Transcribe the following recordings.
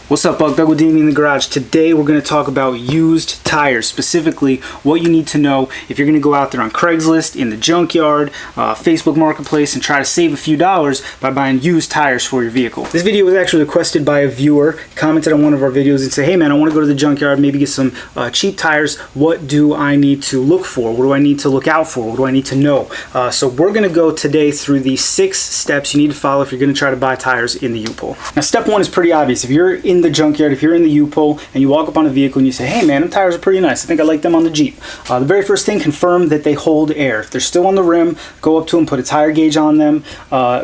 What's up, Doug with D&E in the Garage. Today we're going to talk about used tires, specifically what you need to know if you're going to go out there on Craigslist, in the junkyard, Facebook Marketplace, and try to save a few dollars by buying used tires for your vehicle. This video was actually requested by a viewer, commented on one of our videos and said, hey man, I want to go to the junkyard, maybe get some cheap tires. What do I need to look for? What do I need to look out for? What do I need to know? So we're going to go today through the 6 steps you need to follow if you're going to try to buy tires in the U-Pull. Now step 1 is pretty obvious. If you're in the junkyard, if you're in the U-Pull and you walk up on a vehicle and you say, hey man, them tires are pretty nice, I think I like them on the Jeep. The very first thing, confirm that they hold air. If they're still on the rim, go up to them, put a tire gauge on them,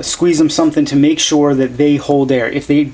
squeeze them something to make sure that they hold air. If they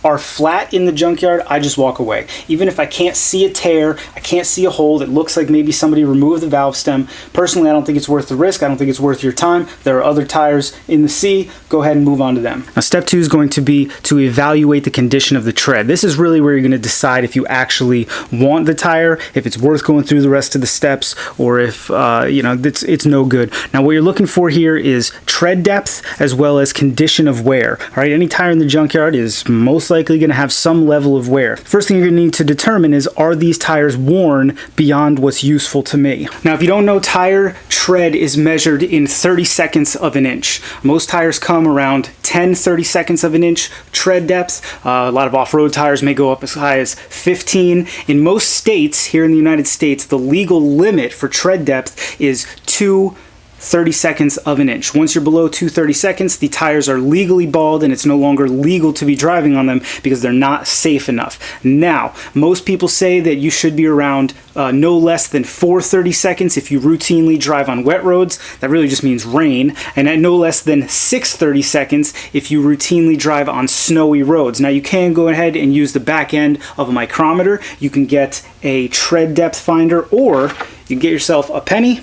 are flat in the junkyard, I just walk away. Even if I can't see a tear, I can't see a hole that looks like maybe somebody removed the valve stem. Personally, I don't think it's worth the risk. I don't think it's worth your time. There are other tires in the sea. Go ahead and move on to them. Now, step 2 is going to be to evaluate the condition of the tread. This is really where you're going to decide if you actually want the tire, if it's worth going through the rest of the steps, or if it's no good. Now, what you're looking for here is tread depth as well as condition of wear. All right, any tire in the junkyard is most likely going to have some level of wear. First thing you're going to need to determine is, are these tires worn beyond what's useful to me? Now, if you don't know, tire tread is measured in 30/2 of an inch. Most tires come around 10/32 of an inch tread depth. A lot of off-road tires may go up as high as 15. In most states here in the United States, the legal limit for tread depth is 2/32 of an inch. Once you're below 2/32, the tires are legally bald and it's no longer legal to be driving on them because they're not safe enough. Now, most people say that you should be around no less than 4/32 if you routinely drive on wet roads. That really just means rain. And at no less than 6/32 if you routinely drive on snowy roads. Now, you can go ahead and use the back end of a micrometer. You can get a tread depth finder, or you can get yourself a penny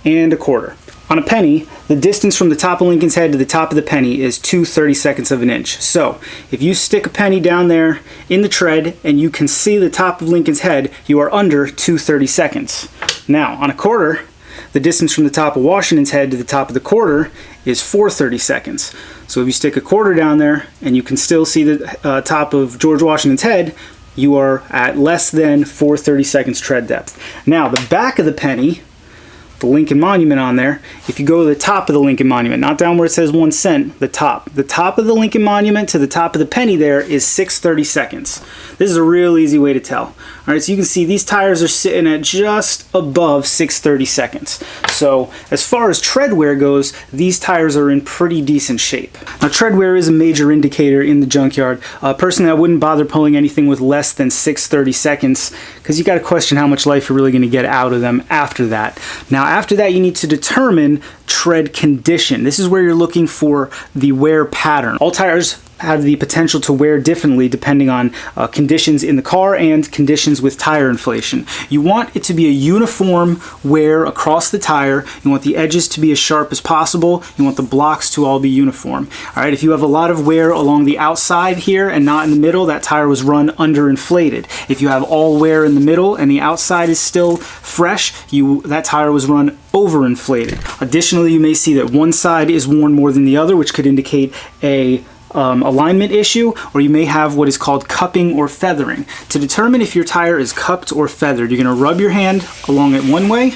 and a quarter. On a penny, the distance from the top of Lincoln's head to the top of the penny is 2/32 of an inch. So if you stick a penny down there in the tread and you can see the top of Lincoln's head, you are under 2/32. Now, on a quarter, the distance from the top of Washington's head to the top of the quarter is 4/32. So if you stick a quarter down there and you can still see the top of George Washington's head, you are at less than 4/32 tread depth. Now, the back of the penny, the Lincoln Monument on there, if you go to the top of the Lincoln Monument, not down where it says 1 cent, the top of the Lincoln Monument to the top of the penny there is 6/32. This is a real easy way to tell. All right, so you can see these tires are sitting at just above 6/32. So as far as tread wear goes, these tires are in pretty decent shape. Now, tread wear is a major indicator in the junkyard. Personally, I wouldn't bother pulling anything with less than 6/32 because you got to question how much life you're really going to get out of them after that. Now, after that, you need to determine tread condition. This is where you're looking for the wear pattern. All tires have the potential to wear differently depending on conditions in the car and conditions with tire inflation. You want it to be a uniform wear across the tire. You want the edges to be as sharp as possible. You want the blocks to all be uniform. All right, if you have a lot of wear along the outside here and not in the middle, that tire was run underinflated. If you have all wear in the middle and the outside is still fresh, that tire was run overinflated. Additionally, you may see that one side is worn more than the other, which could indicate a alignment issue, or you may have what is called cupping or feathering. To determine if your tire is cupped or feathered, you're going to rub your hand along it one way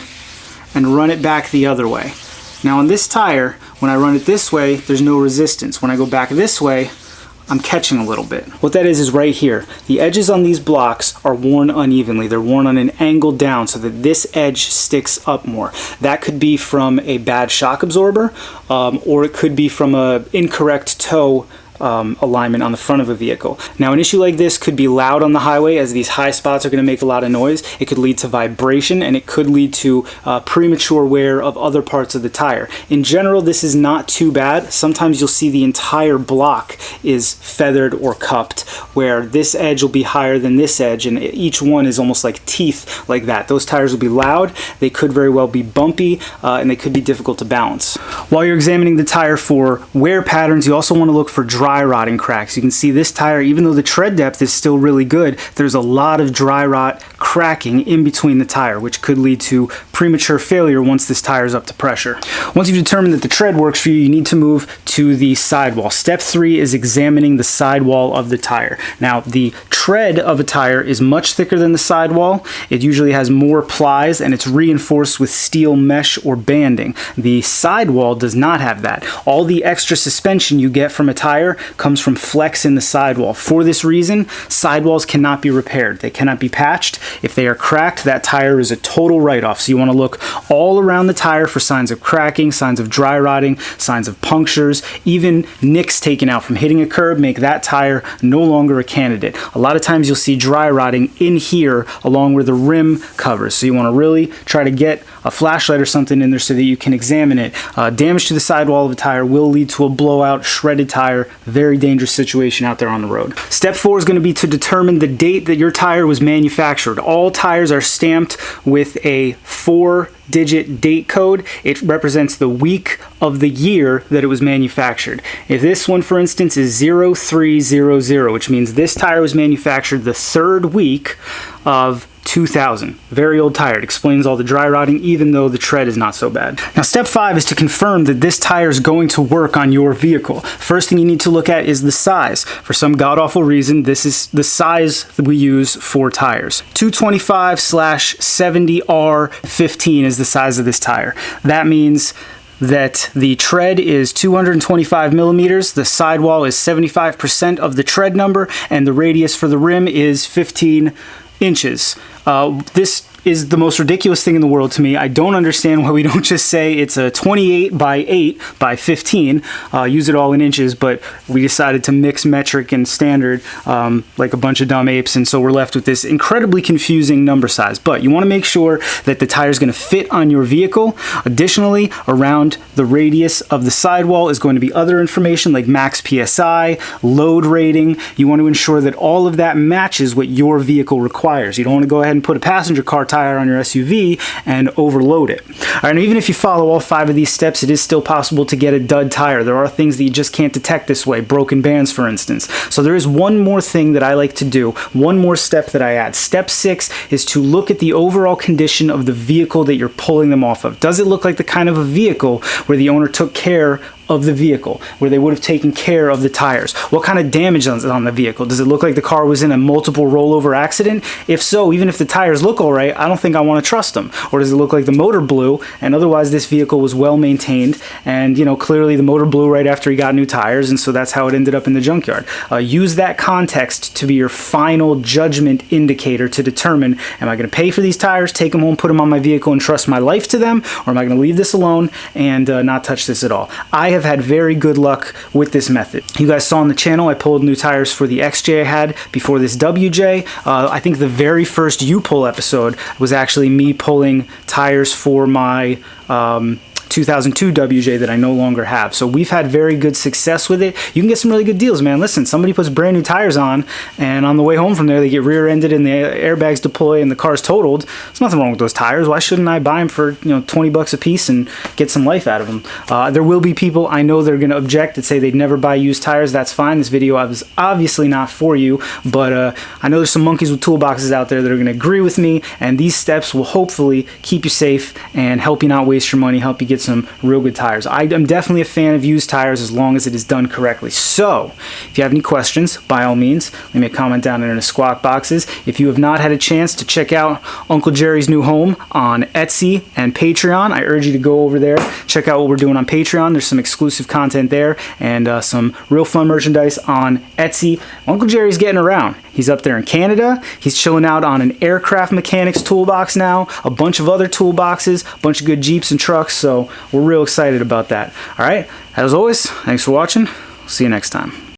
and run it back the other way. Now on this tire, when I run it this way, there's no resistance. When I go back this way, I'm catching a little bit. What that is right here. The edges on these blocks are worn unevenly. They're worn on an angle down so that this edge sticks up more. That could be from a bad shock absorber, or it could be from an incorrect toe alignment on the front of a vehicle. Now, an issue like this could be loud on the highway, as these high spots are going to make a lot of noise. It could lead to vibration, and it could lead to premature wear of other parts of the tire. In general, this is not too bad. Sometimes you'll see the entire block is feathered or cupped, where this edge will be higher than this edge, and each one is almost like teeth like that. Those tires will be loud, they could very well be bumpy, and they could be difficult to balance. While you're examining the tire for wear patterns, you also want to look for dry dry rotting cracks. You can see this tire, even though the tread depth is still really good, there's a lot of dry rot cracking in between the tire, which could lead to premature failure once this tire is up to pressure. Once you've determined that the tread works for you, you need to move to the sidewall. Step 3 is examining the sidewall of the tire. Now, the tread of a tire is much thicker than the sidewall. It usually has more plies and it's reinforced with steel mesh or banding. The sidewall does not have that. All the extra suspension you get from a tire comes from flex in the sidewall. For this reason, sidewalls cannot be repaired. They cannot be patched. If they are cracked, that tire is a total write-off. So you want to look all around the tire for signs of cracking, signs of dry rotting, signs of punctures, even nicks taken out from hitting a curb make that tire no longer a candidate. A lot of times you'll see dry rotting in here along where the rim covers. So you want to really try to get a flashlight or something in there so that you can examine it. Damage to the sidewall of a tire will lead to a blowout, shredded tire, very dangerous situation out there on the road. Step 4 is going to be to determine the date that your tire was manufactured. All tires are stamped with a 4-digit date code. It represents the week of the year that it was manufactured. If this one, for instance, is 0300, which means this tire was manufactured the 3rd week of 2000. Very old tire. It explains all the dry rotting, even though the tread is not so bad. Now, step 5 is to confirm that this tire is going to work on your vehicle. First thing you need to look at is the size. For some god-awful reason, this is the size that we use for tires. 225/70R15 is the size of this tire. That means that the tread is 225 millimeters, the sidewall is 75% of the tread number, and the radius for the rim is 15 inches. This is the most ridiculous thing in the world to me. I don't understand why we don't just say it's a 28 by 8 by 15, use it all in inches, but we decided to mix metric and standard like a bunch of dumb apes, and so we're left with this incredibly confusing number size. But you want to make sure that the tire is going to fit on your vehicle. Additionally, around the radius of the sidewall is going to be other information like max PSI, load rating. You want to ensure that all of that matches what your vehicle requires. You don't want to go ahead and put a passenger car tire on your SUV and overload it. All right, and even if you follow all 5 of these steps, it is still possible to get a dud tire. There are things that you just can't detect this way, broken bands, for instance. So there is one more thing that I like to do, one more step that I add. Step 6 is to look at the overall condition of the vehicle that you're pulling them off of. Does it look like the kind of a vehicle where the owner took care of the vehicle, where they would have taken care of the tires? What kind of damage is on the vehicle? Does it look like the car was in a multiple rollover accident? If so, even if the tires look all right, I don't think I want to trust them. Or does it look like the motor blew and otherwise this vehicle was well maintained, and clearly the motor blew right after he got new tires, and so that's how it ended up in the junkyard. Use that context to be your final judgment indicator to determine, am I going to pay for these tires, take them home, put them on my vehicle and trust my life to them, or am I going to leave this alone and not touch this at all? I have had very good luck with this method. You guys saw on the channel I pulled new tires for the XJ I had before this WJ. I think the very first U-Pull episode was actually me pulling tires for my 2002 WJ that I no longer have. So we've had very good success with it. You can get some really good deals, man. Listen, somebody puts brand new tires on, and on the way home from there, they get rear-ended and the airbags deploy and the car's totaled. There's nothing wrong with those tires. Why shouldn't I buy them for 20 bucks a piece and get some life out of them? There will be people I know that are going to object and say they'd never buy used tires. That's fine. This video is obviously not for you, but I know there's some monkeys with toolboxes out there that are going to agree with me, and these steps will hopefully keep you safe and help you not waste your money, help you get some real good tires. I'm definitely a fan of used tires as long as it is done correctly. So if you have any questions, by all means, leave me a comment down in the squawk boxes. If you have not had a chance to check out Uncle Jerry's new home on Etsy and Patreon, I urge you to go over there, check out what we're doing on Patreon. There's some exclusive content there and some real fun merchandise on Etsy. Uncle Jerry's getting around. He's up there in Canada. He's chilling out on an aircraft mechanics toolbox now, a bunch of other toolboxes, a bunch of good Jeeps and trucks, so we're real excited about that. All right, as always, thanks for watching. See you next time.